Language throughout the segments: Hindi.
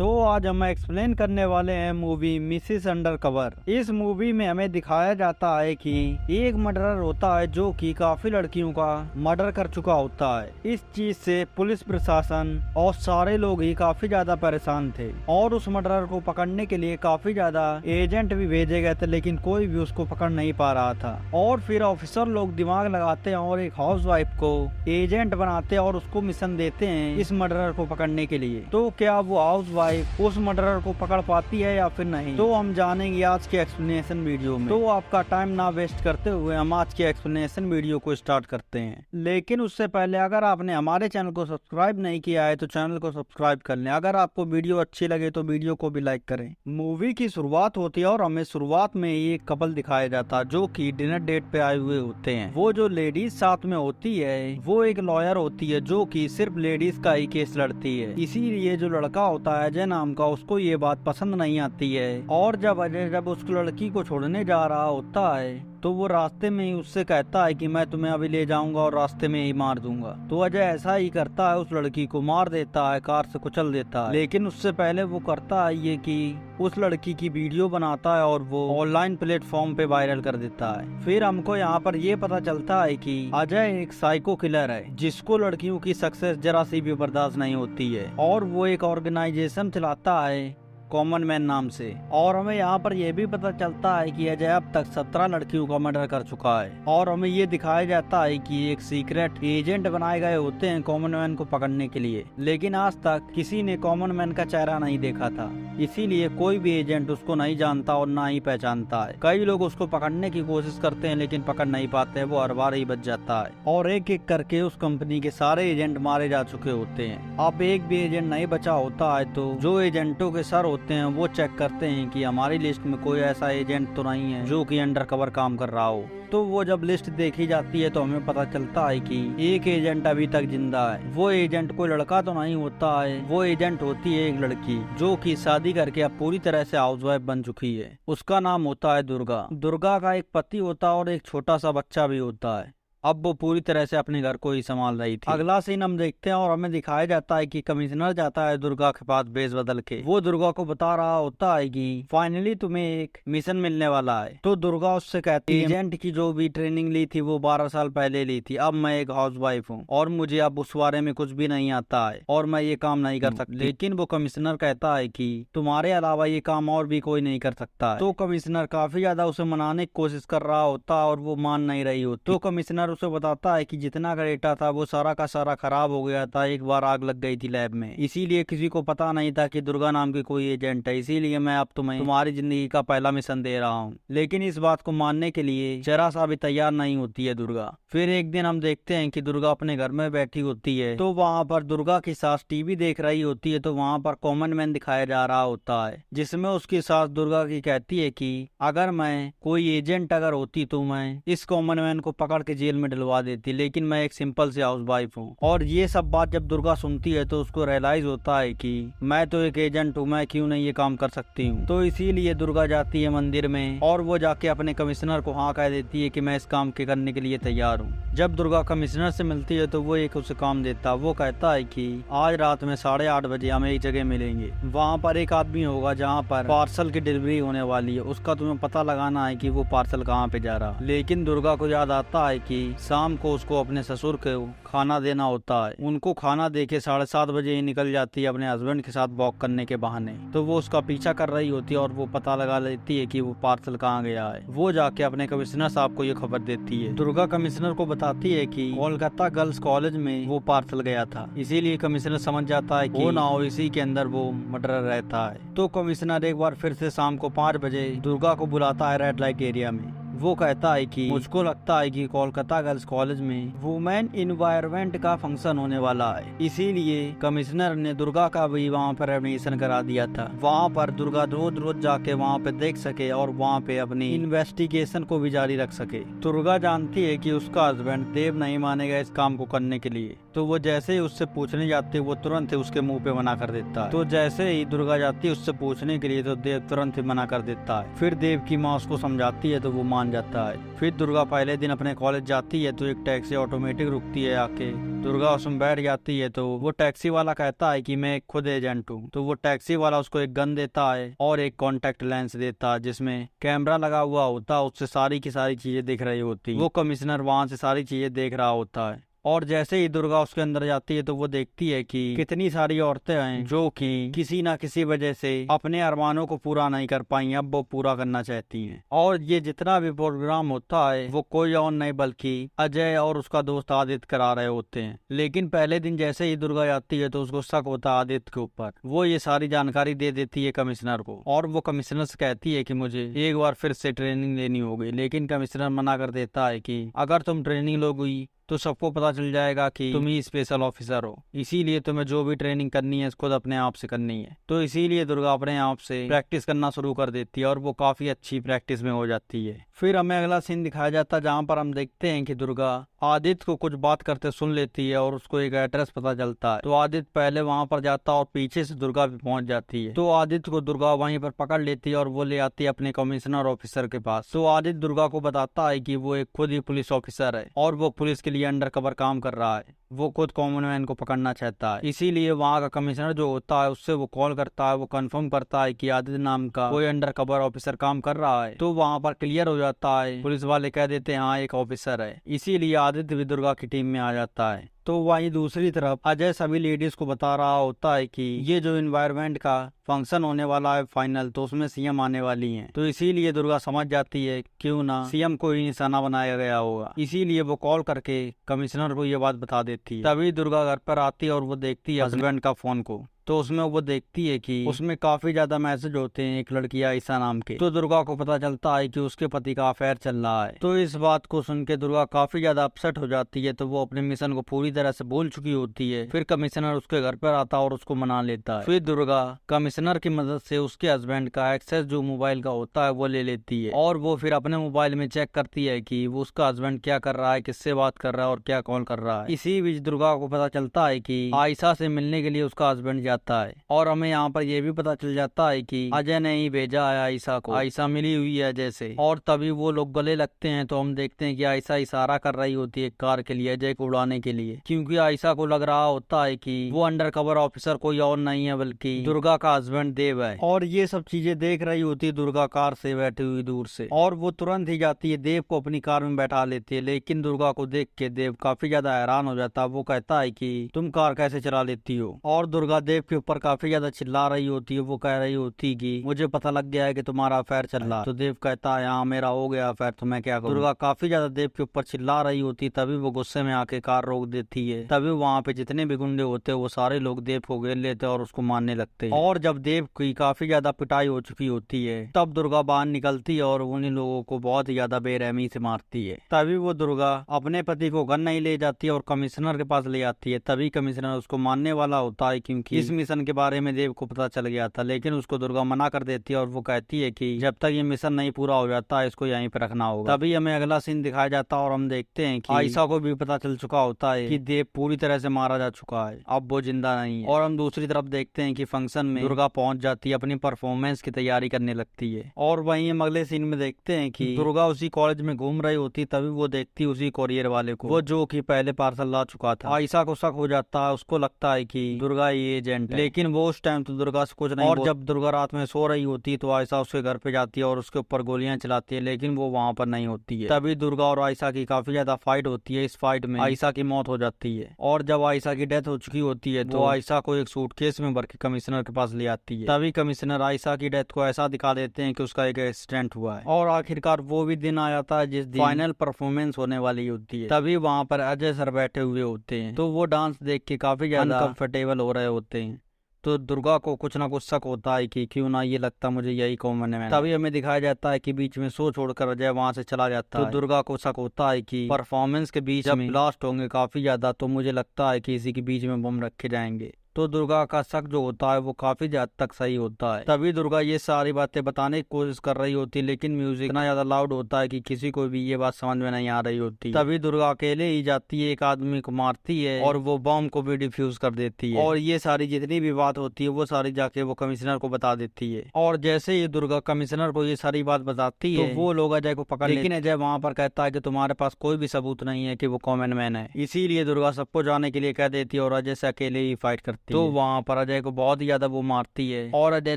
तो आज हम एक्सप्लेन करने वाले हैं मूवी मिसेस अंडरकवर। इस मूवी में हमें दिखाया जाता है कि एक मर्डरर होता है जो कि काफी लड़कियों का मर्डर कर चुका होता है। इस चीज से पुलिस प्रशासन और सारे लोग ही काफी ज्यादा परेशान थे और उस मर्डरर को पकड़ने के लिए काफी ज्यादा एजेंट भी भेजे गए थे, लेकिन कोई भी उसको पकड़ नहीं पा रहा था। और फिर ऑफिसर लोग दिमाग लगाते हैं और एक हाउसवाइफ को एजेंट बनाते हैं और उसको मिशन देते हैं इस मर्डरर को पकड़ने के लिए। तो क्या वो हाउसवाइफ उस मर्डरर को पकड़ पाती है या फिर नहीं, तो हम जानेंगे आज के एक्सप्लेनेशन वीडियो में। तो आपका टाइम ना वेस्ट करते हुए हम आज के एक्सप्लेनेशन वीडियो को स्टार्ट करते हैं। लेकिन उससे पहले अगर आपने हमारे चैनल को सब्सक्राइब नहीं किया है तो चैनल को सब्सक्राइब कर लें। अगर आपको वीडियो अच्छी लगे तो वीडियो को भी लाइक करें। मूवी की शुरुआत होती है और हमें शुरुआत में एक कपल दिखाया जाता है जो कि डिनर डेट पे आए हुए होते हैं। वो जो लेडीज साथ में होती है वो एक लॉयर होती है जो कि सिर्फ लेडीज का ही केस लड़ती है। इसीलिए जो लड़का होता है अजय नाम का, उसको ये बात पसंद नहीं आती है। और जब अजय उस लड़की को छोड़ने जा रहा होता है तो वो रास्ते में ही उससे कहता है कि मैं तुम्हें अभी ले जाऊंगा और रास्ते में ही मार दूंगा। तो अजय ऐसा ही करता है, उस लड़की को मार देता है, कार से कुचल देता है। लेकिन उससे पहले वो करता है ये कि उस लड़की की वीडियो बनाता है और वो ऑनलाइन प्लेटफॉर्म पे वायरल कर देता है। फिर हमको यहाँ पर ये पता चलता है कि अजय एक साइको किलर है जिसको लड़कियों की सक्सेस जरा सी भी बर्दाश्त नहीं होती है और वो एक ऑर्गेनाइजेशन चलाता है कॉमन मैन नाम से। और हमें यहाँ पर यह भी पता चलता है कि अजय अब तक 17 लड़कियों का मर्डर कर चुका है। और हमें ये दिखाया जाता है कि एक सीक्रेट एजेंट बनाए गए होते हैं कॉमन मैन को पकड़ने के लिए, लेकिन आज तक किसी ने कॉमन मैन का चेहरा नहीं देखा था। इसीलिए कोई भी एजेंट उसको नहीं जानता और ना ही पहचानता है। कई लोग उसको पकड़ने की कोशिश करते हैं लेकिन पकड़ नहीं पाते, वो हर बार ही बच जाता है। और एक एक करके उस कंपनी के सारे एजेंट मारे जा चुके होते हैं। अब एक भी एजेंट नहीं बचा होता है तो जो एजेंटों के सर होते हैं वो चेक करते हैं कि हमारी लिस्ट में कोई ऐसा एजेंट तो नहीं है जो कि अंडरकवर काम कर रहा हो। तो वो जब लिस्ट देखी जाती है तो हमें पता चलता है कि एक एजेंट अभी तक जिंदा है। वो एजेंट कोई लड़का तो नहीं होता है, वो एजेंट होती है एक लड़की जो कि शादी करके अब पूरी तरह से हाउसवाइफ बन चुकी है। उसका नाम होता है दुर्गा। दुर्गा का एक पति होता है और एक छोटा सा बच्चा भी होता है। अब वो पूरी तरह से अपने घर को ही संभाल रही थी। अगला सीन हम देखते हैं और हमें दिखाया जाता है कि कमिश्नर जाता है दुर्गा के पास बेस बदल के। वो दुर्गा को बता रहा होता है कि फाइनली तुम्हें एक मिशन मिलने वाला है। तो दुर्गा उससे कहती है एजेंट की जो भी ट्रेनिंग ली थी वो 12 साल पहले ली थी, अब मैं एक हाउसवाइफ हूँ और मुझे अब उस बारे में कुछ भी नहीं आता है और मैं ये काम नहीं कर सकती। लेकिन वो कमिश्नर कहता है कि तुम्हारे अलावा ये काम और भी कोई नहीं कर सकता है। तो कमिश्नर काफी ज्यादा उसे मनाने की कोशिश कर रहा होता है और वो मान नहीं रही होती। तो कमिश्नर उसे बताता है कि जितना का डेटा था वो सारा का सारा खराब हो गया था, एक बार आग लग गई थी लैब में, इसीलिए किसी को पता नहीं था कि दुर्गा नाम की कोई एजेंट है। इसीलिए मैं अब तुम्हें तुम्हारी जिंदगी का पहला मिशन दे रहा हूँ। लेकिन इस बात को मानने के लिए जरा सा भी तैयार नहीं होती है दुर्गा। फिर एक दिन हम देखते हैं कि दुर्गा अपने घर में बैठी होती है तो वहाँ पर दुर्गा की सास टीवी देख रही होती है। तो वहाँ पर कॉमन मैन दिखाया जा रहा होता है जिसमें उसकी सास दुर्गा की कहती है कि अगर मैं कोई एजेंट अगर होती तो मैं इस कॉमन मैन को पकड़ के जेल में डलवा देती, लेकिन मैं एक सिंपल सी हाउसवाइफ हूँ। और ये सब बात जब दुर्गा सुनती है तो उसको रियलाइज होता है कि मैं तो एक एजेंट हूँ, मैं क्यों नहीं ये काम कर सकती हूँ। तो इसीलिए दुर्गा जाती है मंदिर में और वो जाके अपने कमिश्नर को हाँ कह देती है कि मैं इस काम के करने के लिए तैयार हूँ। जब दुर्गा कमिश्नर से मिलती है तो वो एक उसे काम देता है। वो कहता है कि आज रात में 8:30 बजे हम एक जगह मिलेंगे। वहाँ पर एक आदमी होगा जहाँ पर पार्सल की डिलीवरी होने वाली है, उसका तुम्हें पता लगाना है कि वो पार्सल कहाँ पे जा रहा है। लेकिन दुर्गा को याद आता है कि शाम को उसको अपने ससुर को खाना देना होता है। उनको खाना देके 7:30 बजे ही निकल जाती है अपने हस्बैंड के साथ वॉक करने के बहाने। तो वो उसका पीछा कर रही होती है और वो पता लगा लेती है कि वो पार्सल कहाँ गया है। वो जाके अपने कमिश्नर साहब को ये खबर देती है। दुर्गा कमिश्नर को बताती है कि कोलकाता गर्ल्स कॉलेज में वो पार्सल गया था, इसीलिए कमिश्नर समझ जाता है कि वो ना हो इसी के अंदर वो मर्डर रहता है। तो कमिश्नर एक बार फिर से शाम को 5 बजे दुर्गा को बुलाता है रेड लाइट एरिया में। वो कहता है कि मुझको लगता है कि कोलकाता गर्ल्स कॉलेज में वुमेन इन्वायरमेंट का फंक्शन होने वाला है, इसीलिए कमिश्नर ने दुर्गा का भी वहाँ पर एडमिशन करा दिया था। वहाँ पर दुर्गा रोज रोज जाके वहाँ पे देख सके और वहाँ पे अपनी इन्वेस्टिगेशन को भी जारी रख सके। दुर्गा जानती है कि उसका हस्बैंड देव नहीं मानेगा इस काम को करने के लिए, तो वो जैसे ही उससे पूछने जाती है वो तुरंत ही उसके मुंह पे मना कर देता है। तो जैसे ही दुर्गा जाती है उससे पूछने के लिए तो देव तुरंत ही मना कर देता है। फिर देव की माँ उसको समझाती है तो वो मान जाता है। फिर दुर्गा पहले दिन अपने कॉलेज जाती है तो एक टैक्सी ऑटोमेटिक रुकती है आके दुर्गा उसमें बैठ जाती है तो वो टैक्सी वाला कहता है कि मैं खुद एजेंट हूँ। तो वो टैक्सी वाला उसको एक गन देता है और एक कॉन्टेक्ट लेंस देता है जिसमें कैमरा लगा हुआ होता है, उससे सारी की सारी चीजें दिख रही होती। वो कमिश्नर वहां से सारी चीजें देख रहा होता है और जैसे ही दुर्गा उसके अंदर जाती है तो वो देखती है कि कितनी सारी औरतें हैं जो कि किसी ना किसी वजह से अपने अरमानों को पूरा नहीं कर पाई, अब वो पूरा करना चाहती हैं। और ये जितना भी प्रोग्राम होता है वो कोई और नहीं बल्कि अजय और उसका दोस्त आदित्य करा रहे होते हैं। लेकिन पहले दिन जैसे ही दुर्गा जाती है तो उसको शक होता है आदित्य के ऊपर। वो ये सारी जानकारी दे देती है कमिश्नर को और वो कमिश्नर से कहती है कि मुझे एक बार फिर से ट्रेनिंग लेनी होगी। लेकिन कमिश्नर मना कर देता है कि अगर तुम ट्रेनिंग लोगी तो सबको पता चल जाएगा कि तुम ही स्पेशल ऑफिसर हो, इसीलिए तुम्हें जो भी ट्रेनिंग करनी है खुद अपने आप से करनी है। तो इसीलिए दुर्गा अपने आप से प्रैक्टिस करना शुरू कर देती है और वो काफी अच्छी प्रैक्टिस में हो जाती है। फिर हमें अगला सीन दिखाया जाता है जहाँ पर हम देखते हैं कि दुर्गा आदित्य को कुछ बात करते सुन लेती है और उसको एक एड्रेस पता चलता है। तो आदित्य पहले वहां पर जाता है और पीछे से दुर्गा भी पहुंच जाती है। तो आदित्य को दुर्गा वहीं पर पकड़ लेती है और वो ले आती है अपने कमिश्नर ऑफिसर के पास। तो आदित्य दुर्गा को बताता है कि वो एक खुद ही पुलिस ऑफिसर है और वो पुलिस के लिए अंडर कवर काम कर रहा है। वो खुद कॉमन मैन को पकड़ना चाहता है, इसीलिए वहाँ का कमिश्नर जो होता है उससे वो कॉल करता है। वो कंफर्म करता है कि आदित्य नाम का कोई अंडर कवर ऑफिसर काम कर रहा है। तो वहाँ पर क्लियर हो जाता है, पुलिस वाले कह देते हैं हाँ एक ऑफिसर है। इसीलिए आदित्य भी दुर्गा की टीम में आ जाता है। तो वहीं दूसरी तरफ अजय सभी लेडीज को बता रहा होता है कि ये जो इन्वायरमेंट का फंक्शन होने वाला है फाइनल, तो उसमें सीएम आने वाली हैं। तो इसीलिए दुर्गा समझ जाती है क्यों ना सीएम को ही निशाना बनाया गया होगा। इसीलिए वो कॉल करके कमिश्नर को ये बात बता देती है। तभी दुर्गा घर पर आती है और वो देखती है हस्बैंड का फोन को। तो उसमें वो देखती है कि उसमें काफी ज्यादा मैसेज होते हैं एक लड़की आयशा नाम के। तो दुर्गा को पता चलता है कि उसके पति का अफेयर चल रहा है। तो इस बात को सुन के दुर्गा काफी ज्यादा अपसेट हो जाती है। तो वो अपने मिशन को पूरी तरह से भूल चुकी होती है। फिर कमिश्नर उसके घर पर आता है और उसको मना लेता है। फिर दुर्गा कमिश्नर की मदद से उसके हस्बैंड का एक्सेस जो मोबाइल का होता है वो ले लेती है और वो फिर अपने मोबाइल में चेक करती है कि वो उसका हस्बैंड क्या कर रहा है, किससे बात कर रहा है और क्या कॉल कर रहा है। इसी बीच दुर्गा को पता चलता है कि आयशा से मिलने के लिए उसका हस्बैंड जाता है और हमें यहाँ पर यह भी पता चल जाता है कि अजय ने ही भेजा है आयशा को। आयशा मिली हुई है अजय से और तभी वो लोग गले लगते हैं। तो हम देखते हैं कि आयशा इशारा कर रही होती है कार के लिए, अजय को उड़ाने के लिए, क्योंकि आयशा को लग रहा होता है कि वो अंडर कवर ऑफिसर कोई और नहीं है बल्कि दुर्गा का हस्बैंड देव है। और ये सब चीजें देख रही होती है दुर्गा कार से बैठी हुई दूर से और वो तुरंत ही जाती है देव को अपनी कार में बैठा लेती है। लेकिन दुर्गा को देख के देव काफी ज्यादा हैरान हो जाता है। वो कहता है कि तुम कार कैसे चला लेती हो। और दुर्गा देव के ऊपर काफी ज्यादा चिल्ला रही होती है। वो कह रही होती कि मुझे पता लग गया है कि तुम्हारा अफेयर चल रहा है। तो देव कहता है हाँ मेरा हो गया अफेयर, तो मैं क्या करूं। दुर्गा काफी ज्यादा देव के ऊपर चिल्ला रही होती है। तभी वो गुस्से में आके कार रोक देती है। तभी वहाँ पे जितने भी गुंडे होते हैं वो सारे लोग देव को घेर लेते हैं और उसको मारने लगते हैं। और जब देव की काफी ज्यादा पिटाई हो चुकी होती है तब दुर्गा बाहर निकलती है और उन्हीं लोगों को बहुत ही ज्यादा बेरहमी से मारती है। तभी वो दुर्गा अपने पति को घर नहीं ले जाती है और कमिश्नर के पास ले आती है। तभी कमिश्नर उसको मारने वाला होता है क्योंकि इस मिशन के बारे में देव को पता चल गया था। लेकिन उसको दुर्गा मना कर देती है और वो कहती है कि जब तक ये मिशन नहीं पूरा हो जाता इसको यहीं पे रखना होगा। तभी हमें अगला सीन दिखाया जाता है और हम देखते हैं कि आयशा को भी पता चल चुका होता है कि देव पूरी तरह से मारा जा चुका है, अब वो जिंदा नहीं है। और हम दूसरी तरफ देखते हैं कि फंक्शन में दुर्गा पहुंच जाती है, अपनी परफॉर्मेंस की तैयारी करने लगती है। और वहीं हम अगले सीन में देखते हैं कि दुर्गा उसी कॉलेज में घूम रही होती, तभी वो देखती उसी कोरियर वाले को, वो जो कि पहले पार्सल ला चुका था। आयशा को शक हो जाता है, उसको लगता है कि दुर्गा ये एजेंट है। लेकिन वो उस टाइम तो दुर्गा से कुछ नहीं। और जब दुर्गा रात में सो रही होती तो आयशा उसके घर पे जाती है और उसके ऊपर गोलियां चलाती है, लेकिन वो वहाँ पर नहीं होती है। तभी दुर्गा और आयशा की काफी ज्यादा फाइट होती है। इस फाइट में आयशा की मौत हो जाती है और जब आयशा की डेथ हो चुकी होती है तो आयशा को एक सूटकेस में भर के कमिश्नर के पास ले आती है। तभी कमिश्नर आयशा की डेथ को ऐसा दिखा देते हैं कि उसका एक एक्सीडेंट हुआ है। और आखिरकार वो भी दिन आ जाता है जिस दिन फाइनल परफॉर्मेंस होने वाली होती है। तभी वहाँ पर अजय सर बैठे हुए होते हैं, तो वो डांस देख के काफी ज्यादा अनकंफर्टेबल हो रहे होते हैं। तो दुर्गा को कुछ ना कुछ शक होता है कि क्यों ना ये लगता मुझे यही कॉमन है। तभी हमें दिखाया जाता है कि बीच में शो छोड़कर अजय वहां से चला जाता है। तो दुर्गा को शक होता है कि परफॉर्मेंस के बीच जब ब्लास्ट होंगे काफी ज्यादा, तो मुझे लगता है कि इसी के बीच में बम रखे जाएंगे। तो दुर्गा का शक जो होता है वो काफी हद तक सही होता है। तभी दुर्गा ये सारी बातें बताने की कोशिश कर रही होती है, लेकिन म्यूजिक इतना ज्यादा लाउड होता है कि किसी को भी ये बात समझ में नहीं आ रही होती। तभी दुर्गा अकेले ही जाती है, एक आदमी को मारती है और वो बॉम्ब को भी डिफ्यूज कर देती है। और ये सारी जितनी भी बात होती है वो सारी जाके वो कमिश्नर को बता देती है। और जैसे ही दुर्गा कमिश्नर को ये सारी बात बताती है तो वो लोग अजय को पकड़ लेकिन अजय वहाँ पर कहता है कि तुम्हारे पास कोई भी सबूत नहीं है कि वो कॉमन मैन है। इसीलिए दुर्गा सबको जाने के लिए कह देती है और अजय से अकेले ही फाइट करती है। तो वहाँ पर अजय को बहुत ही ज्यादा वो मारती है और अजय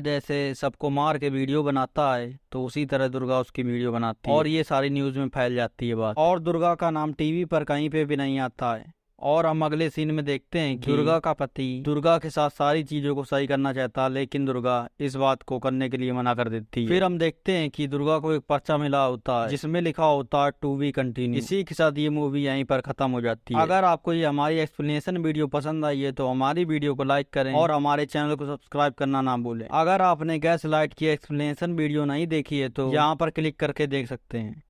जैसे सबको मार के वीडियो बनाता है तो उसी तरह दुर्गा उसकी वीडियो बनाती है और ये सारी न्यूज में फैल जाती है बात। और दुर्गा का नाम टीवी पर कहीं पे भी नहीं आता है। और हम अगले सीन में देखते हैं कि दुर्गा का पति दुर्गा के साथ सारी चीजों को सही करना चाहता, लेकिन दुर्गा इस बात को करने के लिए मना कर देती है। फिर हम देखते हैं कि दुर्गा को एक पर्चा मिला होता है जिसमें लिखा होता है टू बी कंटिन्यू। इसी के साथ ये मूवी यहीं पर खत्म हो जाती है। अगर आपको ये हमारी एक्सप्लेनेशन वीडियो पसंद आई है तो हमारी वीडियो को लाइक करें और हमारे चैनल को सब्सक्राइब करना ना भूलें। अगर आपने गैस लाइट की एक्सप्लेनेशन वीडियो नहीं देखी है तो यहाँ पर क्लिक करके देख सकते हैं।